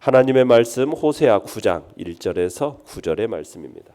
하나님의 말씀 호세아 9장 1절에서 9절의 말씀입니다.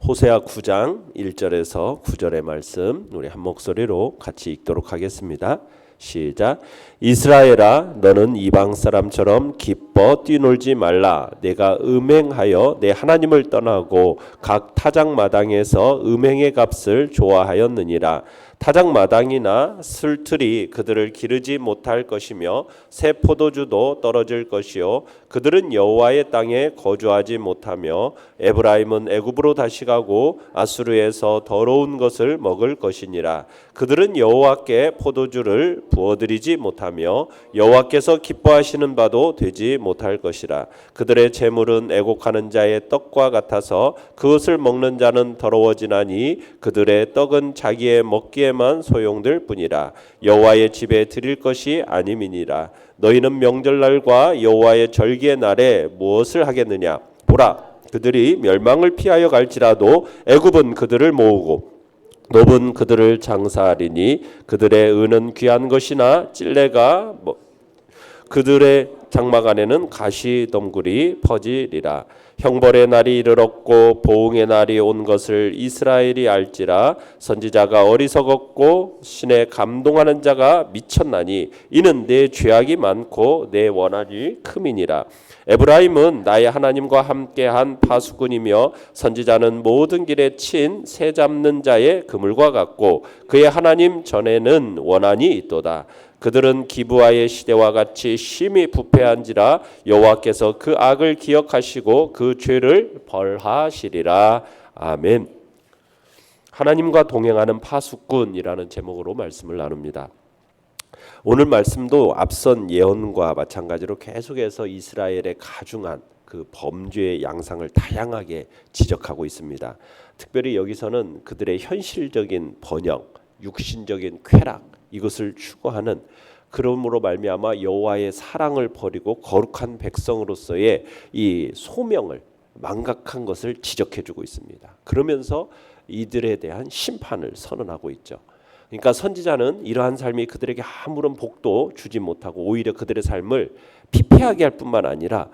호세아 9장 1절에서 9절의 말씀 우리 한 목소리로 같이 읽도록 하겠습니다. 시작. 이스라엘아 너는 이방 사람처럼 기뻐 뛰놀지 말라. 내가 음행하여 내 하나님을 떠나고 각 타작 마당에서 음행의 값을 좋아하였느니라. 타작 마당이나 술틀이 그들을 기르지 못할 것이며 새 포도주도 떨어질 것이요 그들은 여호와의 땅에 거주하지 못하며 에브라임은 애굽으로 다시 가고 아수르에서 더러운 것을 먹을 것이니라. 그들은 여호와께 포도주를 부어드리지 못하며 여호와께서 기뻐하시는 바도 되지 못할 것이라. 그들의 재물은 애곡하는 자의 떡과 같아서 그것을 먹는 자는 더러워지나니 그들의 떡은 자기의 먹기에만 소용될 뿐이라. 여호와의 집에 드릴 것이 아님이니라. 너희는 명절날과 여호와의 절기의 날에 무엇을 하겠느냐? 보라, 그들이 멸망을 피하여 갈지라도 애굽은 그들을 모으고 노은 그들을 장사하리니 그들의 은은 귀한 것이나 찔레가 그들의 장막 안에는 가시덤굴이 퍼지리라. 형벌의 날이 이르렀고 보응의 날이 온 것을 이스라엘이 알지라. 선지자가 어리석었고 신에 감동하는 자가 미쳤나니 이는 내 죄악이 많고 내 원한이 큼이니라. 에브라임은 나의 하나님과 함께한 파수꾼이며 선지자는 모든 길에 친 새 잡는 자의 그물과 같고 그의 하나님 전에는 원한이 있도다. 그들은 기브아의 시대와 같이 심히 부패한지라. 여호와께서 그 악을 기억하시고 그 죄를 벌하시리라. 아멘. 하나님과 동행하는 파수꾼이라는 제목으로 말씀을 나눕니다. 오늘 말씀도 앞선 예언과 마찬가지로 계속해서 이스라엘의 가중한 그 범죄의 양상을 다양하게 지적하고 있습니다. 특별히 여기서는 그들의 현실적인 번영, 육신적인 쾌락 이것을 추구하는 그러므로 말미암아 여호와의 사랑을 버리고 거룩한 백성으로서의 이 소명을 망각한 것을 지적해주고 있습니다. 그러면서 이들에 대한 심판을 선언하고 있죠. 그러니까 선지자는 이러한 삶이 그들에게 아무런 복도 주지 못하고 오히려 그들의 삶을 피폐하게 할 뿐만 아니라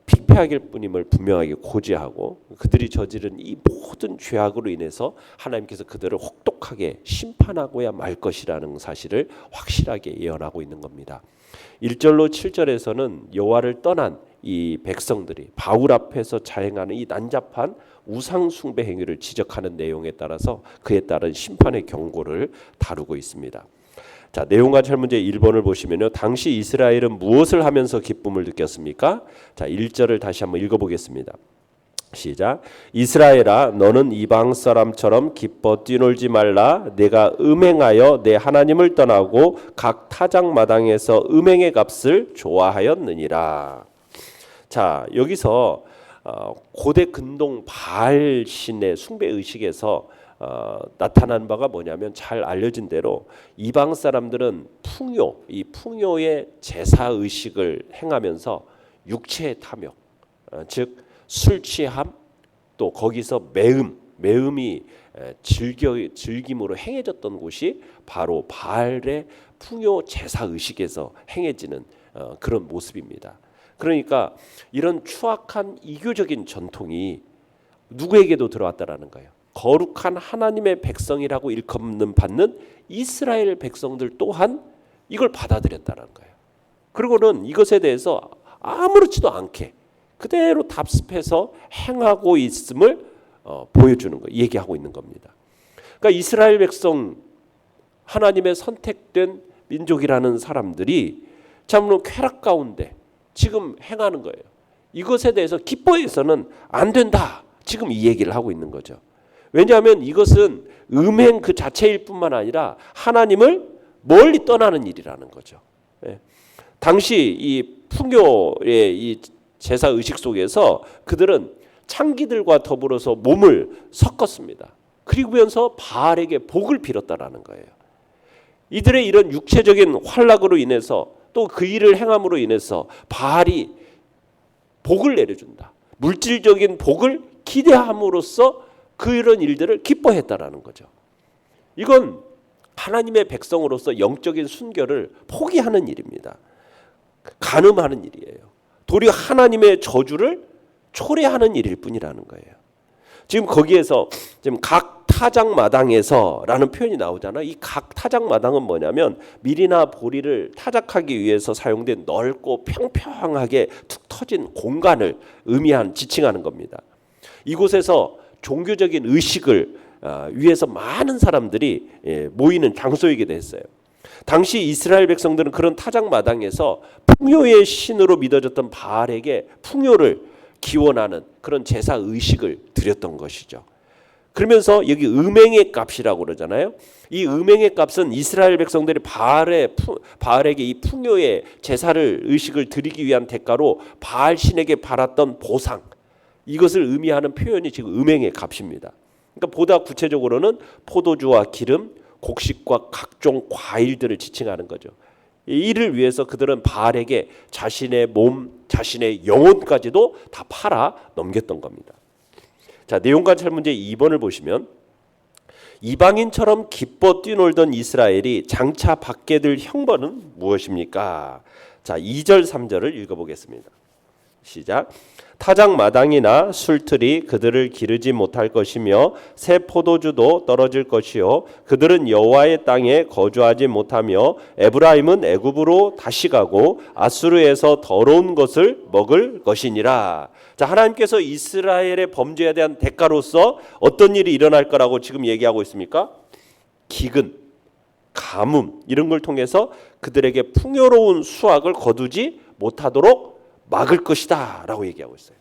피폐하게 할 뿐임을 분명하게 고지하고 그들이 저지른 이 모든 죄악으로 인해서 하나님께서 그들을 혹독하게 심판하고야 말 것이라는 사실을 확실하게 예언하고 있는 겁니다. 1절로 7절에서는 여호와를 떠난 이 백성들이 바울 앞에서 자행하는 이 난잡한 우상 숭배 행위를 지적하는 내용에 따라서 그에 따른 심판의 경고를 다루고 있습니다. 자, 내용과 설문제 1번을 보시면요. 당시 이스라엘은 무엇을 하면서 기쁨을 느꼈습니까? 자, 1절을 다시 한번 읽어보겠습니다. 시작. 이스라엘아 너는 이방 사람처럼 기뻐 뛰놀지 말라. 내가 음행하여 내 하나님을 떠나고 각 타작 마당에서 음행의 값을 좋아하였느니라. 자, 여기서 고대 근동 바알 신의 숭배 의식에서 나타난 바가 뭐냐면 잘 알려진 대로 이방 사람들은 풍요, 이 풍요의 제사 의식을 행하면서 육체의 탐욕, 즉 술 취함, 또 거기서 매음이 즐김으로 행해졌던 곳이 바로 바알의 풍요 제사 의식에서 행해지는 그런 모습입니다. 그러니까 이런 추악한 이교적인 전통이 누구에게도 들어왔다라는 거예요. 거룩한 하나님의 백성이라고 일컫는 받는 이스라엘 백성들 또한 이걸 받아들였다는 거예요. 그리고는 이것에 대해서 아무렇지도 않게 그대로 답습해서 행하고 있음을 보여주는 거예요. 얘기하고 있는 겁니다. 그러니까 이스라엘 백성 하나님의 선택된 민족이라는 사람들이 참으로 쾌락 가운데 지금 행하는 거예요. 이것에 대해서 기뻐해서는 안 된다. 지금 이 얘기를 하고 있는 거죠. 왜냐하면 이것은 음행 그 자체일 뿐만 아니라 하나님을 멀리 떠나는 일이라는 거죠. 당시 이 풍요의 이 제사 의식 속에서 그들은 창기들과 더불어서 몸을 섞었습니다. 그리고면서 바알에게 복을 빌었다라는 거예요. 이들의 이런 육체적인 활락으로 인해서 또 그 일을 행함으로 인해서 바알이 복을 내려준다. 물질적인 복을 기대함으로써 그런 일들을 기뻐했다라는 거죠. 이건 하나님의 백성으로서 영적인 순결을 포기하는 일입니다. 간음하는 일이에요. 도리어 하나님의 저주를 초래하는 일일 뿐이라는 거예요. 지금 거기에서 지금 각 타작마당에서라는 표현이 나오잖아요. 이 각 타작마당은 뭐냐면 밀이나 보리를 타작하기 위해서 사용된 넓고 평평하게 툭 터진 공간을 지칭하는 겁니다. 이곳에서 종교적인 의식을 위해서 많은 사람들이 모이는 장소이기도 했어요. 당시 이스라엘 백성들은 그런 타작마당에서 풍요의 신으로 믿어졌던 바알에게 풍요를 기원하는 그런 제사 의식을 드렸던 것이죠. 그러면서 여기 음행의 값이라고 그러잖아요. 이 음행의 값은 이스라엘 백성들이 바알에게 이 풍요의 제사를 의식을 드리기 위한 대가로 바알 신에게 받았던 보상, 이것을 의미하는 표현이 지금 음행의 값입니다. 그러니까 보다 구체적으로는 포도주와 기름, 곡식과 각종 과일들을 지칭하는 거죠. 이를 위해서 그들은 바알에게 자신의 몸, 자신의 영혼까지도 다 팔아 넘겼던 겁니다. 자, 내용관찰 문제 2번을 보시면 이방인처럼 기뻐 뛰놀던 이스라엘이 장차 받게 될 형벌은 무엇입니까? 자, 2절 3절을 읽어보겠습니다. 시작. 타작마당이나 술틀이 그들을 기르지 못할 것이며 새 포도주도 떨어질 것이요 그들은 여호와의 땅에 거주하지 못하며 에브라임은 애굽으로 다시 가고 아수르에서 더러운 것을 먹을 것이니라. 자, 하나님께서 이스라엘의 범죄에 대한 대가로서 어떤 일이 일어날 거라고 지금 얘기하고 있습니까? 기근, 가뭄 이런 걸 통해서 그들에게 풍요로운 수확을 거두지 못하도록 막을 것이다 라고 얘기하고 있어요.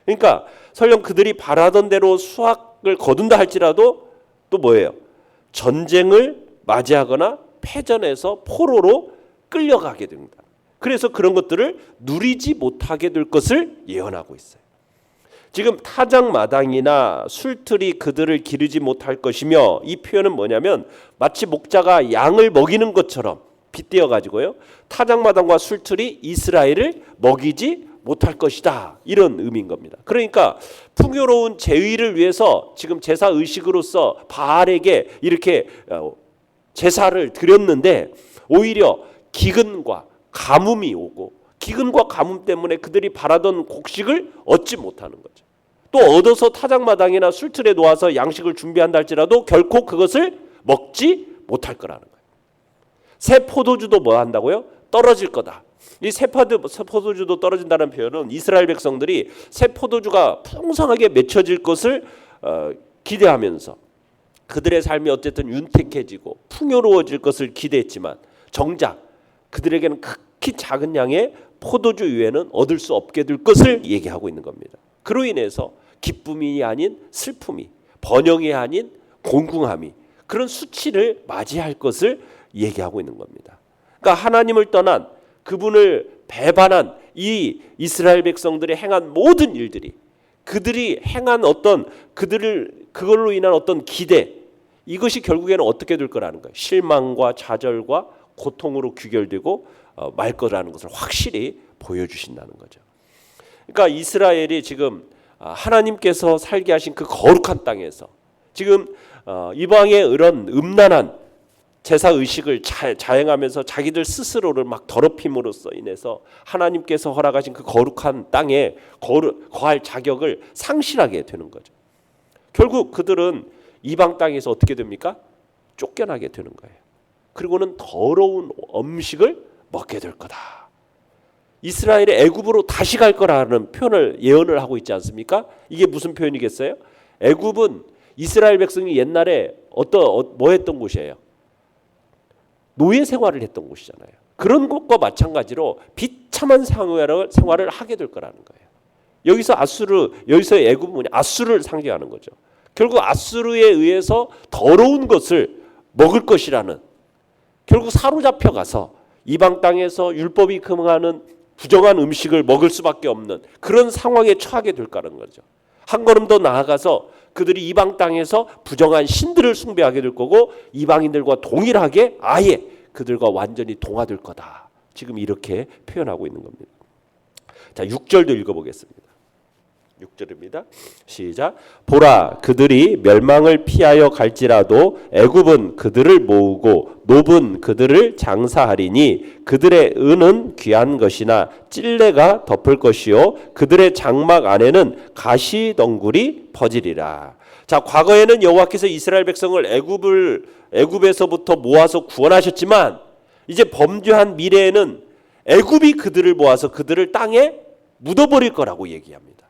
그러니까 설령 그들이 바라던 대로 수확을 거둔다 할지라도 또 뭐예요? 전쟁을 맞이하거나 패전해서 포로로 끌려가게 됩니다. 그래서 그런 것들을 누리지 못하게 될 것을 예언하고 있어요. 지금 타작마당이나 술틀이 그들을 기르지 못할 것이며, 이 표현은 뭐냐면 마치 목자가 양을 먹이는 것처럼 빗대어 가지고요, 타작마당과 술틀이 이스라엘을 먹이지 못할 것이다, 이런 의미인 겁니다. 그러니까 풍요로운 제의를 위해서 지금 제사 의식으로서 바알에게 이렇게 제사를 드렸는데 오히려 기근과 가뭄이 오고, 기근과 가뭄 때문에 그들이 바라던 곡식을 얻지 못하는 거죠. 또 얻어서 타작마당이나 술틀에 놓아서 양식을 준비한다 할지라도 결코 그것을 먹지 못할 거라는 거예요. 새 포도주도 뭐 한다고요? 떨어질 거다. 이 새 포도주도 떨어진다는 표현은 이스라엘 백성들이 새 포도주가 풍성하게 맺혀질 것을 기대하면서 그들의 삶이 어쨌든 윤택해지고 풍요로워질 것을 기대했지만 정작 그들에게는 극히 작은 양의 포도주 이외에는 얻을 수 없게 될 것을 얘기하고 있는 겁니다. 그로 인해서 기쁨이 아닌 슬픔이, 번영이 아닌 공궁함이, 그런 수치를 맞이할 것을 얘기하고 있는 겁니다. 그러니까 하나님을 떠난, 그분을 배반한 이 이스라엘 백성들이 행한 모든 일들이, 그들이 행한 어떤 그걸로 인한 어떤 기대, 이것이 결국에는 어떻게 될 거라는 거예요. 실망과 좌절과 고통으로 귀결되고 말 거라는 것을 확실히 보여주신다는 거죠. 그러니까 이스라엘이 지금 하나님께서 살게 하신 그 거룩한 땅에서 지금 이방의 이런 음란한 제사 의식을 자행하면서 자기들 스스로를 막 더럽힘으로써 인해서 하나님께서 허락하신 그 거룩한 땅에 거할 자격을 상실하게 되는 거죠. 결국 그들은 이방 땅에서 어떻게 됩니까? 쫓겨나게 되는 거예요. 그리고는 더러운 음식을 먹게 될 거다. 이스라엘의 애굽으로 다시 갈 거라는 표현을 예언을 하고 있지 않습니까? 이게 무슨 표현이겠어요? 애굽은 이스라엘 백성이 옛날에 뭐 했던 곳이에요? 노예 생활을 했던 곳이잖아요. 그런 것과 마찬가지로 비참한 생활을 하게 될 거라는 거예요. 여기서의 애굽은 아수르를 상징하는 거죠. 결국 아수르에 의해서 더러운 것을 먹을 것이라는, 결국 사로잡혀 가서 이방 땅에서 율법이 금하는 부정한 음식을 먹을 수밖에 없는 그런 상황에 처하게 될 거라는 거죠. 한 걸음 더 나아가서 그들이 이방 땅에서 부정한 신들을 숭배하게 될 거고, 이방인들과 동일하게 아예 그들과 완전히 동화될 거다. 지금 이렇게 표현하고 있는 겁니다. 자, 6절도 읽어보겠습니다. 6절입니다. 시작. 보라, 그들이 멸망을 피하여 갈지라도 애굽은 그들을 모으고 노브는 그들을 장사하리니 그들의 은은 귀한 것이나 찔레가 덮을 것이요 그들의 장막 안에는 가시덩굴이 퍼지리라. 자, 과거에는 여호와께서 이스라엘 백성을 애굽에서부터 모아서 구원하셨지만 이제 범죄한 미래에는 애굽이 그들을 모아서 그들을 땅에 묻어버릴 거라고 얘기합니다.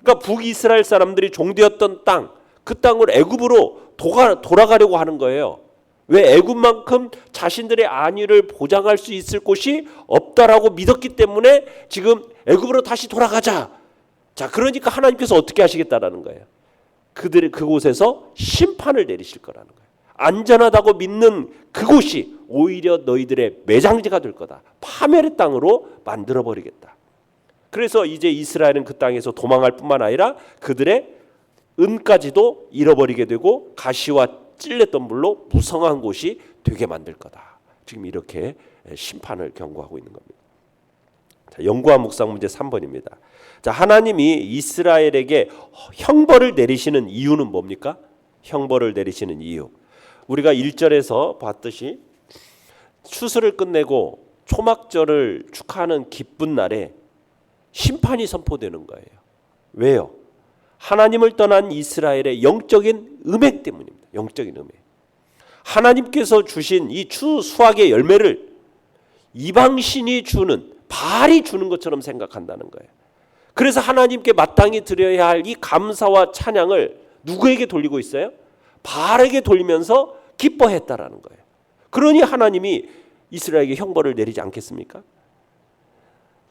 그러니까 북이스라엘 사람들이 종되었던 땅, 그 땅을 애굽으로 돌아가려고 하는 거예요. 왜? 애굽만큼 자신들의 안위를 보장할 수 있을 곳이 없다라고 믿었기 때문에 지금 애굽으로 다시 돌아가자. 자, 그러니까 하나님께서 어떻게 하시겠다라는 거예요. 그들의 그곳에서 심판을 내리실 거라는 거예요. 안전하다고 믿는 그곳이 오히려 너희들의 매장지가 될 거다. 파멸의 땅으로 만들어버리겠다. 그래서 이제 이스라엘은 그 땅에서 도망할 뿐만 아니라 그들의 은까지도 잃어버리게 되고 가시와 찔레덤불로 무성한 곳이 되게 만들 거다. 지금 이렇게 심판을 경고하고 있는 겁니다. 자, 연구와 묵상 문제 3번입니다. 자, 하나님이 이스라엘에게 형벌을 내리시는 이유는 뭡니까? 형벌을 내리시는 이유. 우리가 1절에서 봤듯이 추수를 끝내고 초막절을 축하하는 기쁜 날에 심판이 선포되는 거예요. 왜요? 하나님을 떠난 이스라엘의 영적인 음행 때문입니다. 영적인 음행. 하나님께서 주신 이 수확의 열매를 이방신이 주는, 바알이 주는 것처럼 생각한다는 거예요. 그래서 하나님께 마땅히 드려야 할 이 감사와 찬양을 누구에게 돌리고 있어요? 바알에게 돌리면서 기뻐했다라는 거예요. 그러니 하나님이 이스라엘에게 형벌을 내리지 않겠습니까?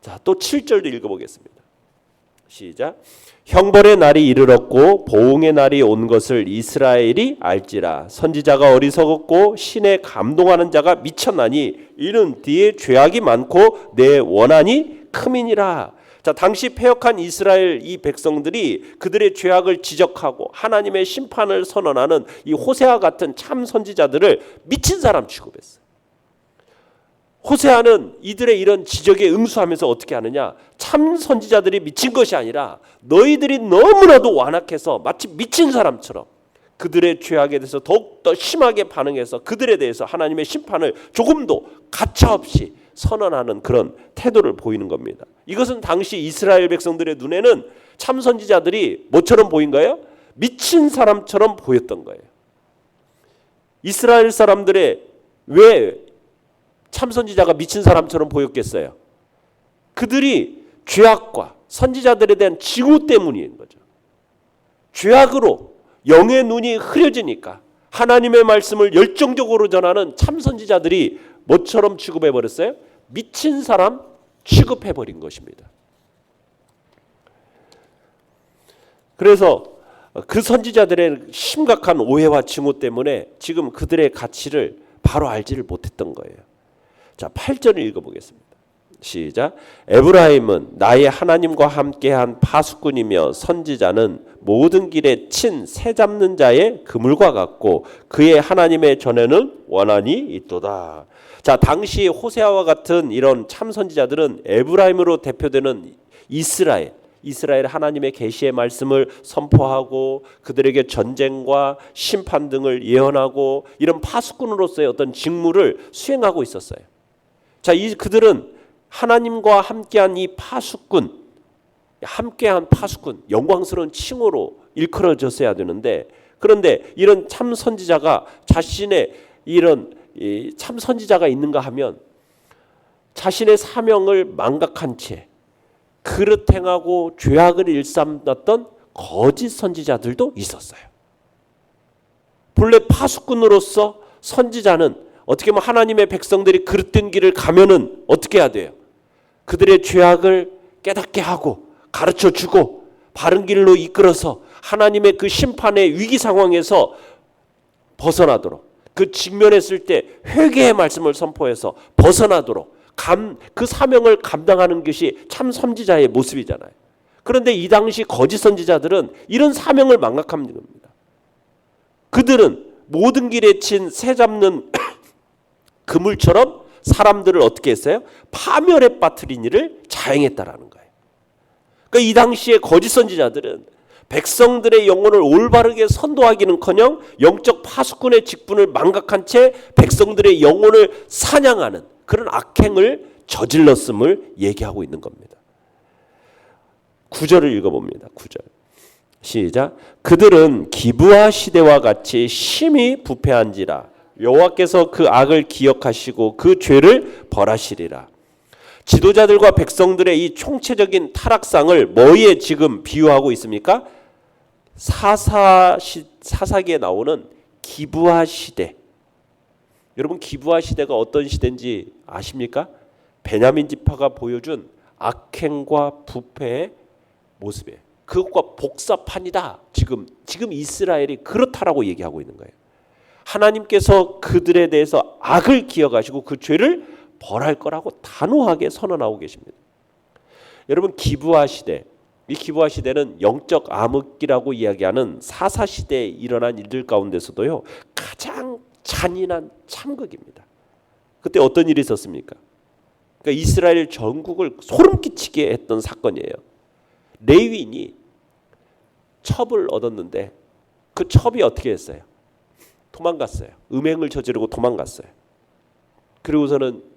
자, 또 7절도 읽어보겠습니다. 시작. 형벌의 날이 이르렀고 보응의 날이 온 것을 이스라엘이 알지라. 선지자가 어리석었고 신에 감동하는 자가 미쳤나니 이는 뒤에 죄악이 많고 내 원한이 크민이라. 자, 당시 패역한 이스라엘 이 백성들이 그들의 죄악을 지적하고 하나님의 심판을 선언하는 이 호세아 같은 참 선지자들을 미친 사람 취급했어요. 호세아는 이들의 이런 지적에 응수하면서 어떻게 하느냐? 참 선지자들이 미친 것이 아니라 너희들이 너무나도 완악해서 마치 미친 사람처럼 그들의 죄악에 대해서 더욱더 심하게 반응해서 그들에 대해서 하나님의 심판을 조금도 가차없이 선언하는 그런 태도를 보이는 겁니다. 이것은 당시 이스라엘 백성들의 눈에는 참 선지자들이 뭐처럼 보인 거예요? 미친 사람처럼 보였던 거예요. 이스라엘 사람들의 왜 참선지자가 미친 사람처럼 보였겠어요? 그들이 죄악과 선지자들에 대한 징후 때문인 거죠. 죄악으로 영의 눈이 흐려지니까 하나님의 말씀을 열정적으로 전하는 참선지자들이 뭐처럼 취급해버렸어요? 미친 사람 취급해버린 것입니다. 그래서 그 선지자들의 심각한 오해와 징후 때문에 지금 그들의 가치를 바로 알지를 못했던 거예요. 자, 8절을 읽어보겠습니다. 시작. 에브라임은 나의 하나님과 함께한 파수꾼이며 선지자는 모든 길에 친 새 잡는 자의 그물과 같고 그의 하나님의 전에는 원한이 있도다. 자, 당시 호세아와 같은 이런 참 선지자들은 에브라임으로 대표되는 이스라엘 하나님의 계시의 말씀을 선포하고 그들에게 전쟁과 심판 등을 예언하고 이런 파수꾼으로서의 어떤 직무를 수행하고 있었어요. 자, 그들은 하나님과 함께한 이 파수꾼, 영광스러운 칭호로 일컬어졌어야 되는데, 그런데 이런 참 선지자가 자신의 이런 참 선지자가 있는가 하면 자신의 사명을 망각한 채 그릇 행하고 죄악을 일삼았던 거짓 선지자들도 있었어요. 본래 파수꾼으로서 선지자는 어떻게 보면 하나님의 백성들이 그릇된 길을 가면은 어떻게 해야 돼요? 그들의 죄악을 깨닫게 하고 가르쳐주고 바른 길로 이끌어서 하나님의 그 심판의 위기 상황에서 벗어나도록, 그 직면했을 때 회개의 말씀을 선포해서 벗어나도록 그 사명을 감당하는 것이 참 선지자의 모습이잖아요. 그런데 이 당시 거짓 선지자들은 이런 사명을 망각한 겁니다. 그들은 모든 길에 친 새 잡는 그물처럼 사람들을 어떻게 했어요? 파멸에 빠뜨린 일을 자행했다라는 거예요. 그러니까 이 당시에 거짓 선지자들은 백성들의 영혼을 올바르게 선도하기는커녕 영적 파수꾼의 직분을 망각한 채 백성들의 영혼을 사냥하는 그런 악행을 저질렀음을 얘기하고 있는 겁니다. 9절을 읽어봅니다. 9절 시작. 그들은 기브아 시대와 같이 심히 부패한지라 여호와께서 그 악을 기억하시고 그 죄를 벌하시리라. 지도자들과 백성들의 이 총체적인 타락상을 뭐에 지금 비유하고 있습니까? 사사기에 나오는 기브아 시대. 여러분 기브아 시대가 어떤 시대인지 아십니까? 베냐민 지파가 보여준 악행과 부패의 모습이에요. 그것과 복사판이다. 지금 이스라엘이 그렇다라고 얘기하고 있는 거예요. 하나님께서 그들에 대해서 악을 기억하시고 그 죄를 벌할 거라고 단호하게 선언하고 계십니다. 여러분 기브아 시대, 이 기브아 시대는 영적 암흑기라고 이야기하는 사사 시대에 일어난 일들 가운데서도요 가장 잔인한 참극입니다. 그때 어떤 일이 있었습니까? 그러니까 이스라엘 전국을 소름 끼치게 했던 사건이에요. 레위인이 첩을 얻었는데 그 첩이 어떻게 했어요? 도망갔어요. 음행을 저지르고 도망갔어요. 그리고서는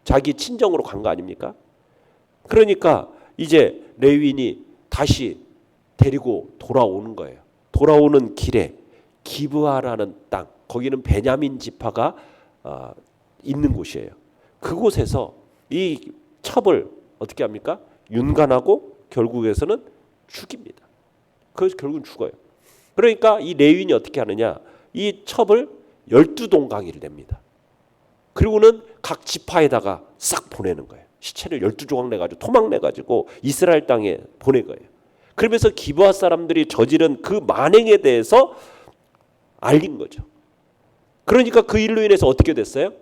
자기 친정으로 간 거 아닙니까? 그러니까 이제 레위인이 다시 데리고 돌아오는 거예요. 돌아오는 길에 기브아라는 땅, 거기는 베냐민 지파가 있는 곳이에요. 그곳에서 이 첩을 어떻게 합니까? 윤관하고 결국에서는 죽입니다. 그래서 결국은 죽어요. 그러니까 이 레위인이 어떻게 하느냐? 이 첩을 12동강이를 냅니다. 그리고는 각 지파에다가 싹 보내는 거예요. 시체를 12조각 내가지고 토막 내가지고 이스라엘 땅에 보낸 거예요. 그러면서 기브아 사람들이 저지른 그 만행에 대해서 알린 거죠. 그러니까 그 일로 인해서 어떻게 됐어요?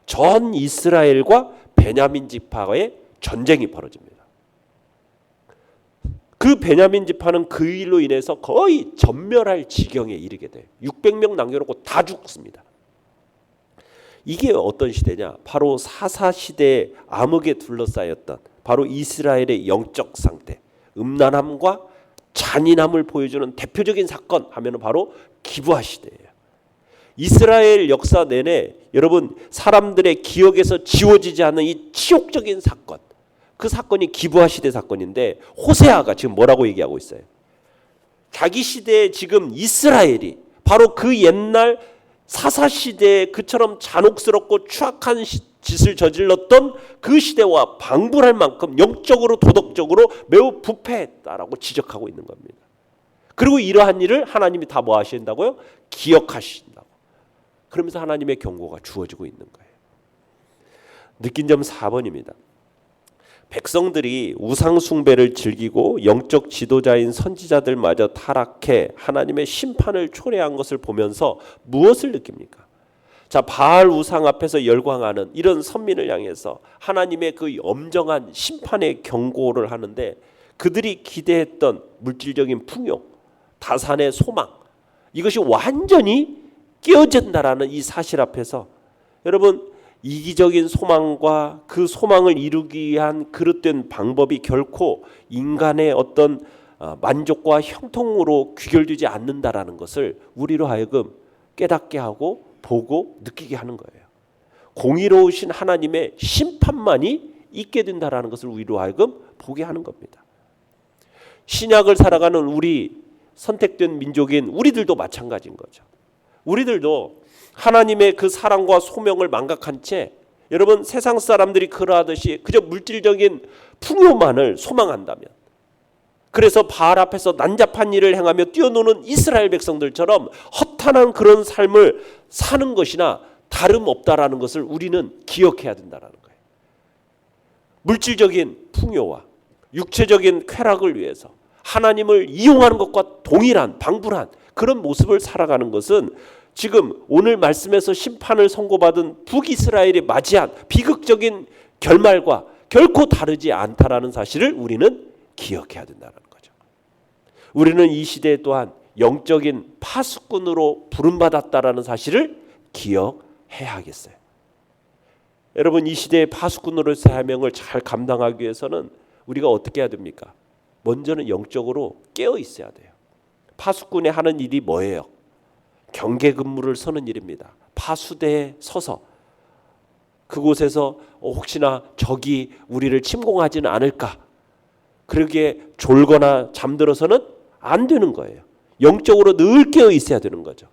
전 이스라엘과 베냐민 지파의 전쟁이 벌어집니다. 그 베냐민 지파는 그 일로 인해서 거의 전멸할 지경에 이르게 돼요. 600명 남겨놓고 다 죽습니다. 이게 어떤 시대냐? 바로 사사 시대의 암흑에 둘러싸였던 바로 이스라엘의 영적 상태, 음란함과 잔인함을 보여주는 대표적인 사건 하면은 바로 기브아 시대예요. 이스라엘 역사 내내 여러분 사람들의 기억에서 지워지지 않는 이 치욕적인 사건, 그 사건이 기브아 시대 사건인데 호세아가 지금 뭐라고 얘기하고 있어요? 자기 시대에 지금 이스라엘이 바로 그 옛날 사사시대에 그처럼 잔혹스럽고 추악한 짓을 저질렀던 그 시대와 방불할 만큼 영적으로 도덕적으로 매우 부패했다라고 지적하고 있는 겁니다. 그리고 이러한 일을 하나님이 다 뭐 하신다고요? 기억하신다고. 그러면서 하나님의 경고가 주어지고 있는 거예요. 느낀 점 4번입니다. 백성들이 우상 숭배를 즐기고 영적 지도자인 선지자들마저 타락해 하나님의 심판을 초래한 것을 보면서 무엇을 느낍니까? 자, 바알 우상 앞에서 열광하는 이런 선민을 향해서 하나님의 그 엄정한 심판의 경고를 하는데 그들이 기대했던 물질적인 풍요, 다산의 소망, 이것이 완전히 깨어진다라는 이 사실 앞에서 여러분 이기적인 소망과 그 소망을 이루기 위한 그릇된 방법이 결코 인간의 어떤 만족과 형통으로 귀결되지 않는다라는 것을 우리로 하여금 깨닫게 하고 보고 느끼게 하는 거예요. 공의로우신 하나님의 심판만이 있게 된다라는 것을 우리로 하여금 보게 하는 겁니다. 신약을 살아가는 우리 선택된 민족인 우리들도 마찬가지인 거죠. 우리들도 하나님의 그 사랑과 소명을 망각한 채 여러분 세상 사람들이 그러하듯이 그저 물질적인 풍요만을 소망한다면, 그래서 바알 앞에서 난잡한 일을 행하며 뛰어노는 이스라엘 백성들처럼 허탄한 그런 삶을 사는 것이나 다름없다라는 것을 우리는 기억해야 된다는 거예요. 물질적인 풍요와 육체적인 쾌락을 위해서 하나님을 이용하는 것과 동일한 방불한 그런 모습을 살아가는 것은 지금 오늘 말씀에서 심판을 선고받은 북이스라엘이 맞이한 비극적인 결말과 결코 다르지 않다라는 사실을 우리는 기억해야 된다는 거죠. 우리는 이 시대에 또한 영적인 파수꾼으로 부름받았다라는 사실을 기억해야 하겠어요. 여러분 이 시대의 파수꾼으로서의 사명을 잘 감당하기 위해서는 우리가 어떻게 해야 됩니까? 먼저는 영적으로 깨어 있어야 돼요. 파수꾼이 하는 일이 뭐예요? 경계 근무를 서는 일입니다. 파수대에 서서 그곳에서 혹시나 적이 우리를 침공하지는 않을까, 그러기에 졸거나 잠들어서는 안 되는 거예요. 영적으로 늘 깨어 있어야 되는 거죠.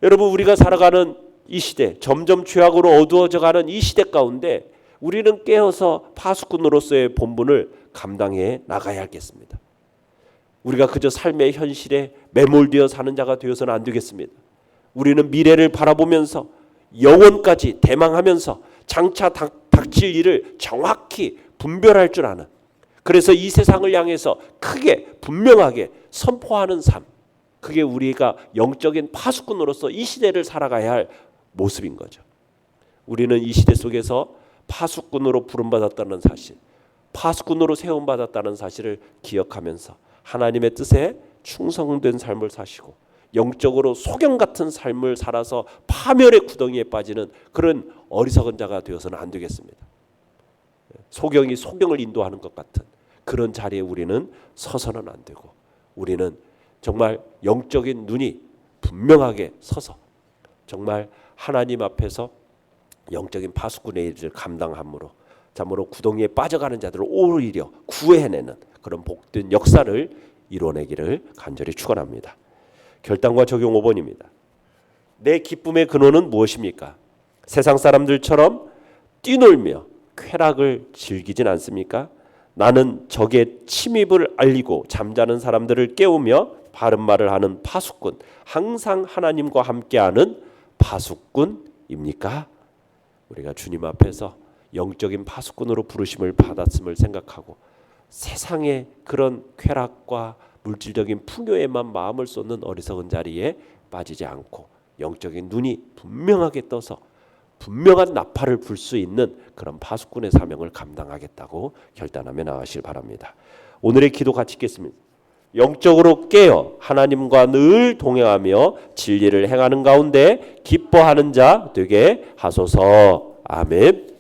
여러분, 우리가 살아가는 이 시대, 점점 죄악으로 어두워져가는 이 시대 가운데 우리는 깨어서 파수꾼으로서의 본분을 감당해 나가야 하겠습니다. 우리가 그저 삶의 현실에 매몰되어 사는 자가 되어서는 안 되겠습니다. 우리는 미래를 바라보면서 영혼까지 대망하면서 장차 닥칠 일을 정확히 분별할 줄 아는, 그래서 이 세상을 향해서 크게 분명하게 선포하는 삶, 그게 우리가 영적인 파수꾼으로서 이 시대를 살아가야 할 모습인 거죠. 우리는 이 시대 속에서 파수꾼으로 부름받았다는 사실, 파수꾼으로 세움받았다는 사실을 기억하면서 하나님의 뜻에 충성된 삶을 사시고 영적으로 소경 같은 삶을 살아서 파멸의 구덩이에 빠지는 그런 어리석은 자가 되어서는 안 되겠습니다. 소경이 소경을 인도하는 것 같은 그런 자리에 우리는 서서는 안 되고, 우리는 정말 영적인 눈이 분명하게 서서 정말 하나님 앞에서 영적인 파수꾼의 일을 감당함으로 참으로 구덩이에 빠져가는 자들을 오히려 구해내는 그런 복된 역사를 이뤄내기를 간절히 축원합니다. 결단과 적용 5번입니다. 내 기쁨의 근원은 무엇입니까? 세상 사람들처럼 뛰놀며 쾌락을 즐기진 않습니까? 나는 적의 침입을 알리고 잠자는 사람들을 깨우며 바른 말을 하는 파수꾼, 항상 하나님과 함께하는 파수꾼입니까? 우리가 주님 앞에서 영적인 파수꾼으로 부르심을 받았음을 생각하고 세상의 그런 쾌락과 물질적인 풍요에만 마음을 쏟는 어리석은 자리에 빠지지 않고 영적인 눈이 분명하게 떠서 분명한 나팔을 불 수 있는 그런 파수꾼의 사명을 감당하겠다고 결단하며 나가시길 바랍니다. 오늘의 기도 같이 읽겠습니다. 영적으로 깨어 하나님과 늘 동행하며 진리를 행하는 가운데 기뻐하는 자 되게 하소서. 아멘.